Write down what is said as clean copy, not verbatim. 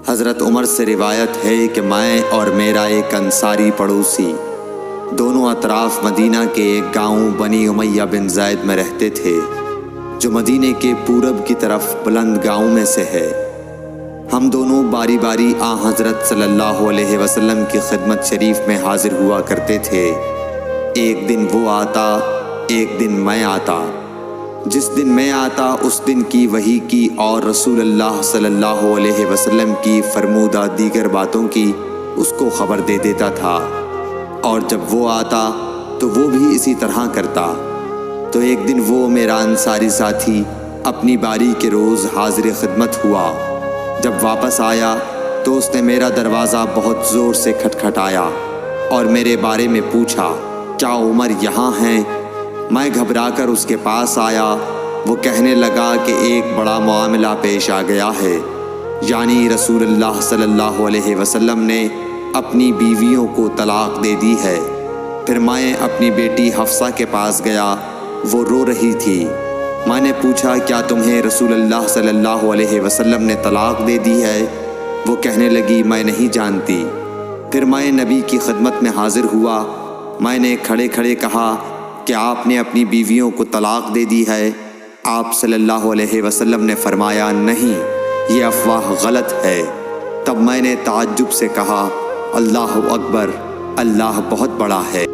حضرت عمر سے روایت ہے کہ میں اور میرا ایک انصاری پڑوسی دونوں اطراف مدینہ کے ایک گاؤں بنی امیہ بن زید میں رہتے تھے، جو مدینہ کے پورب کی طرف بلند گاؤں میں سے ہے۔ ہم دونوں باری باری حضرت صلی اللہ علیہ وسلم کی خدمت شریف میں حاضر ہوا کرتے تھے۔ ایک دن وہ آتا، ایک دن میں آتا۔ جس دن میں آتا اس دن کی وحی کی اور رسول اللہ صلی اللہ علیہ وسلم کی فرمودہ دیگر باتوں کی اس کو خبر دے دیتا تھا، اور جب وہ آتا تو وہ بھی اسی طرح کرتا۔ تو ایک دن وہ میرا انصاری ساتھی اپنی باری کے روز حاضر خدمت ہوا۔ جب واپس آیا تو اس نے میرا دروازہ بہت زور سے کھٹکھٹایا اور میرے بارے میں پوچھا، کیا عمر یہاں ہیں؟ میں گھبرا کر اس کے پاس آیا۔ وہ کہنے لگا کہ ایک بڑا معاملہ پیش آ گیا ہے، یعنی رسول اللہ صلی اللہ علیہ وسلم نے اپنی بیویوں کو طلاق دے دی ہے۔ پھر میں اپنی بیٹی حفصہ کے پاس گیا، وہ رو رہی تھی۔ میں نے پوچھا، کیا تمہیں رسول اللہ صلی اللہ علیہ وسلم نے طلاق دے دی ہے؟ وہ کہنے لگی، میں نہیں جانتی۔ پھر میں نبی کی خدمت میں حاضر ہوا۔ میں نے کھڑے کھڑے کہا کہ آپ نے اپنی بیویوں کو طلاق دے دی ہے؟ آپ صلی اللہ علیہ وسلم نے فرمایا، نہیں، یہ افواہ غلط ہے۔ تب میں نے تعجب سے کہا، اللہ اکبر، اللہ بہت بڑا ہے۔